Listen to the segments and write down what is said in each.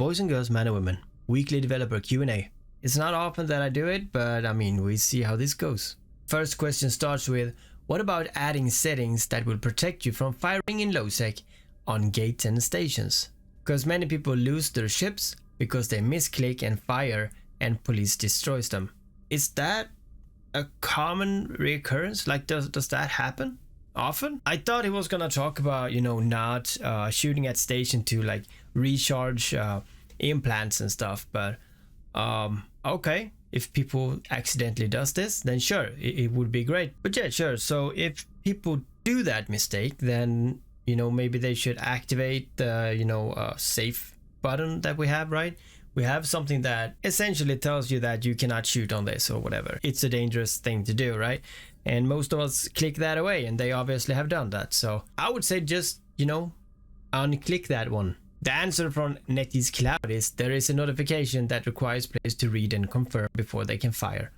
boys and girls, men and women, weekly developer Q&A. It's not often that I do it, but I mean, we see how this goes. First question starts with, what about adding settings that will protect you from firing in low sec on gates and stations? Because many people lose their ships because they misclick and fire and police destroys them. Is that a common recurrence? Like, does that happen often? I thought he was gonna talk about, you know, not shooting at station to like recharge implants and stuff, but okay, if people accidentally does this, then sure, it would be great. But yeah, sure. So if people do that mistake, then, you know, maybe they should activate the, you know, safe button that we have, right? We have something that essentially tells you that you cannot shoot on this or whatever. It's a dangerous thing to do, right? And most of us click that away, and they obviously have done that. So I would say just, you know, unclick that one. The answer from NetEase Cloud is there is a notification that requires players to read and confirm before they can fire.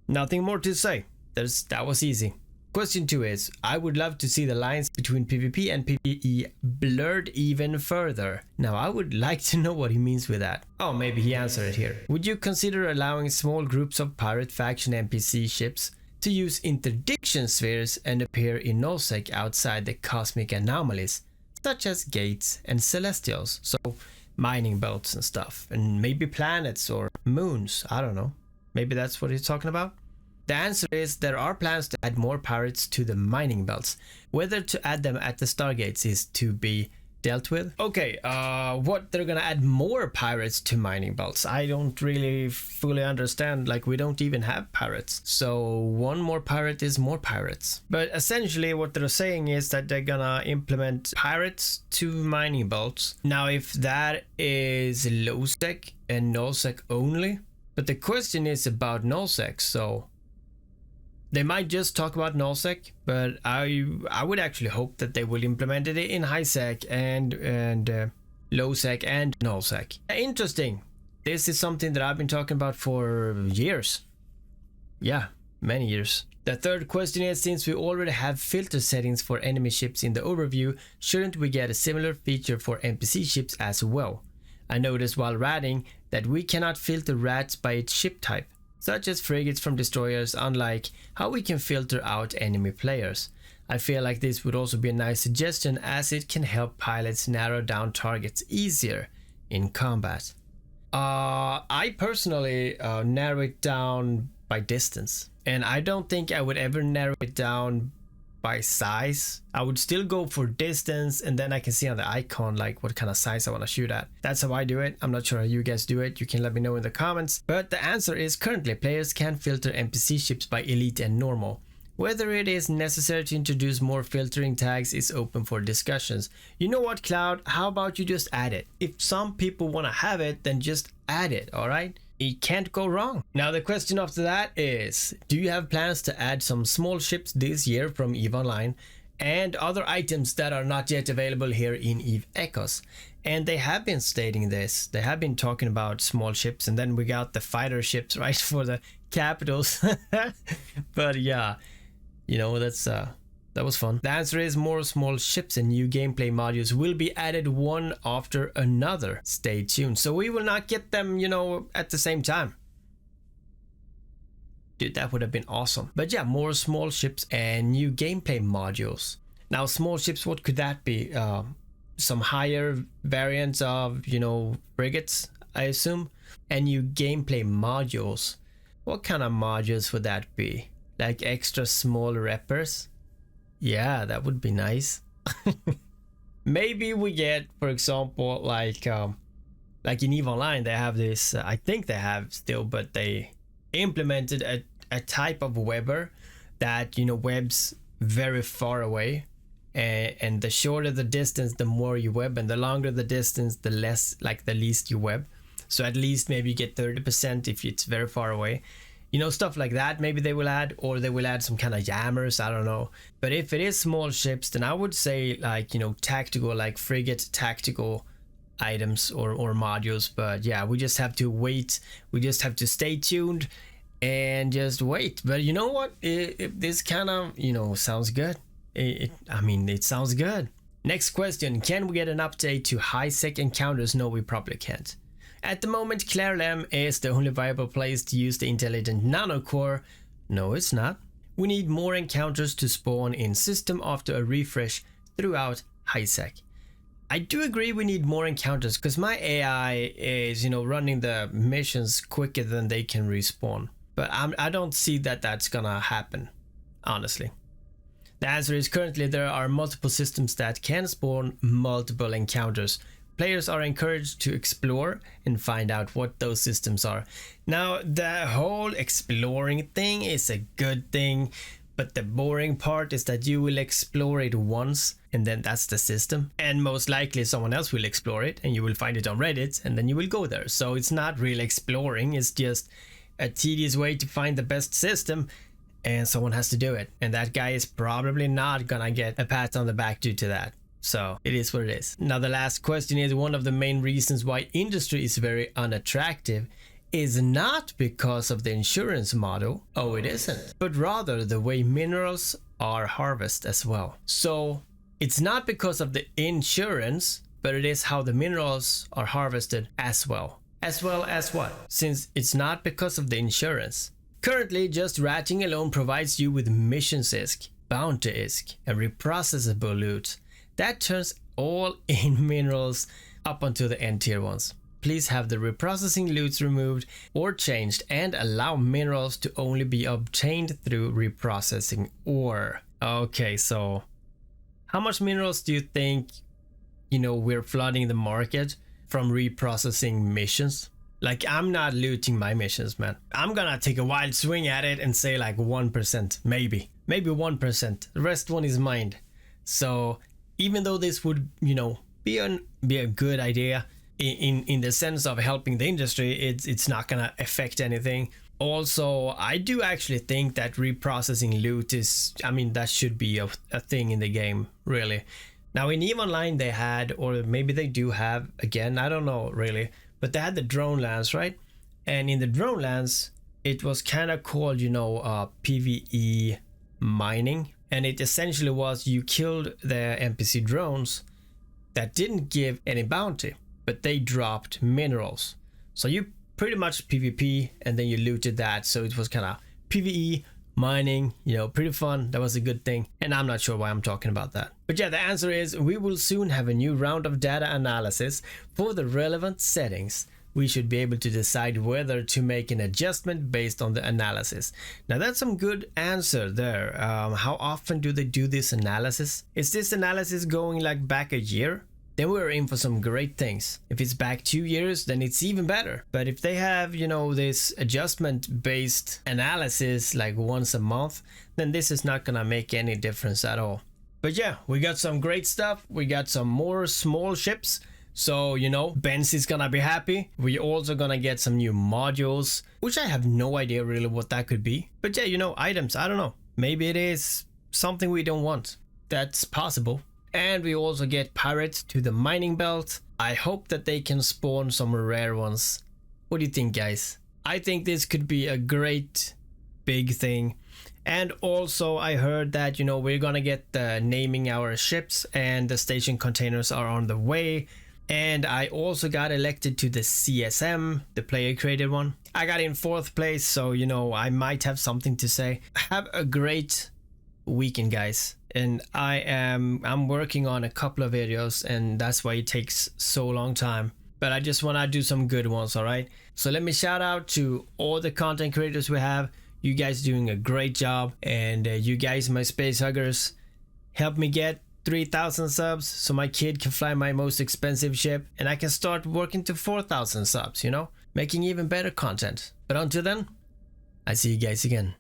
Nothing more to say. That was easy. Question 2 is, I would love to see the lines between PvP and PvE blurred even further. Now, I would like to know what he means with that. Oh, maybe he answered it here. Would you consider allowing small groups of pirate faction NPC ships to use interdiction spheres and appear in nullsec outside the cosmic anomalies, such as gates and celestials? So, mining belts and stuff, and maybe planets or moons, I don't know. Maybe that's what he's talking about. The answer is there are plans to add more pirates to the mining belts. Whether to add them at the stargates is to be dealt with. Okay, what, they're gonna add more pirates to mining belts? I don't really fully understand, like we don't even have pirates. So one more pirate is more pirates. But essentially what they're saying is that they're gonna implement pirates to mining belts. Now if that is low sec and null sec only, but the question is about null sec, so they might just talk about nullsec, but I would actually hope that they will implement it in high sec and low sec and nullsec. Interesting. This is something that I've been talking about for years. Yeah, many years. The third question is, since we already have filter settings for enemy ships in the overview, shouldn't we get a similar feature for NPC ships as well? I noticed while ratting that we cannot filter rats by its ship type, such as frigates from destroyers, unlike how we can filter out enemy players. I feel like this would also be a nice suggestion, as it can help pilots narrow down targets easier in combat. I personally narrow it down by distance, and I don't think I would ever narrow it down by size. I would still go for distance, and then I can see on the icon like what kind of size I want to shoot at. That's how I do it. I'm not sure how you guys do it. You can let me know in the comments. But the answer is, currently players can filter NPC ships by elite and normal. Whether it is necessary to introduce more filtering tags is open for discussions. You know what, Cloud? How about you just add it? If some people want to have it, then just add it, alright? It can't go wrong. Now the question after that is, do you have plans to add some small ships this year from EVE Online and other items that are not yet available here in EVE Echoes? And they have been stating this. They have been talking about small ships, and then we got the fighter ships, right, for the capitals. But yeah, you know, that was fun. The answer is more small ships and new gameplay modules will be added one after another. Stay tuned. So we will not get them, you know, at the same time. Dude, that would have been awesome. But yeah, more small ships and new gameplay modules. Now, small ships, what could that be? Some higher variants of, you know, frigates, I assume. And new gameplay modules. What kind of modules would that be? Like extra small reppers? Yeah, that would be nice. Maybe we get, for example, like in EVE Online, they have this, I think they have still, but they implemented a type of webber that, you know, webs very far away. And the shorter the distance, the more you web, and the longer the distance, the less, like the least you web. So at least maybe you get 30% if it's very far away. You know, stuff like that maybe they will add, or they will add some kind of jammers, I don't know. But if it is small ships, then I would say, like, you know, tactical, like frigate tactical items or modules. But yeah, we just have to wait. We just have to stay tuned and just wait. But you know what? This kind of, you know, sounds good. I mean, it sounds good. Next question. Can we get an update to high sec encounters? No, we probably can't. At the moment, Clarelem is the only viable place to use the intelligent nano core. No, it's not. We need more encounters to spawn in system after a refresh throughout HiSec. I do agree we need more encounters because my AI is, running the missions quicker than they can respawn. But I don't see that that's gonna happen, honestly. The answer is currently there are multiple systems that can spawn multiple encounters. Players are encouraged to explore and find out what those systems are. Now, the whole exploring thing is a good thing, but the boring part is that you will explore it once and then that's the system. And most likely someone else will explore it and you will find it on Reddit and then you will go there. So it's not really exploring, it's just a tedious way to find the best system and someone has to do it. And that guy is probably not gonna get a pat on the back due to that. So it is what it is. Now the last question is, one of the main reasons why industry is very unattractive is not because of the insurance model. Oh, it isn't. But rather the way minerals are harvested as well. So it's not because of the insurance, but it is how the minerals are harvested as well. As well as what? Since it's not because of the insurance. Currently, just ratting alone provides you with missions ISK, bounty ISK, and reprocessable loot. That turns all in minerals up until the end tier ones. Please have the reprocessing loots removed or changed and allow minerals to only be obtained through reprocessing ore. Okay, so how much minerals do you think, we're flooding the market from reprocessing missions? Like, I'm not looting my missions, man. I'm gonna take a wild swing at it and say like 1%, maybe 1%. The rest one is mined. So even though this would, be a good idea in the sense of helping the industry, it's not gonna affect anything. Also, I do actually think that reprocessing loot is, that should be a thing in the game, really. Now in EVE Online they had, or maybe they do have, again, I don't know really, but they had the drone lands, right? And in the drone lands, it was kind of called, PvE mining. And it essentially was you killed the NPC drones that didn't give any bounty, but they dropped minerals. So you pretty much PvP and then you looted that. So it was kind of PvE mining, pretty fun. That was a good thing. And I'm not sure why I'm talking about that. But yeah, the answer is we will soon have a new round of data analysis for the relevant settings. We should be able to decide whether to make an adjustment based on the analysis. Now that's some good answer there. How often do they do this analysis? Is this analysis going like back a year? Then we're in for some great things. If it's back 2 years, then it's even better. But if they have, this adjustment based analysis like once a month, then this is not gonna make any difference at all. But yeah, we got some great stuff. We got some more small ships. So, Benz is gonna be happy. We also gonna get some new modules, which I have no idea really what that could be. But yeah, items, I don't know. Maybe it is something we don't want. That's possible. And we also get pirates to the mining belt. I hope that they can spawn some rare ones. What do you think, guys? I think this could be a great big thing. And also I heard that, we're gonna get the naming our ships and the station containers are on the way. And I also got elected to the CSM, the player created one. I got in 4th place, so I might have something to say. Have a great weekend, guys. And I'm working on a couple of videos and that's why it takes so long time. But I just want to do some good ones, alright? So let me shout out to all the content creators we have. You guys doing a great job. And you guys, my space huggers, help me get 3,000 subs so my kid can fly my most expensive ship and I can start working to 4,000 subs, making even better content. But until then, I see you guys again.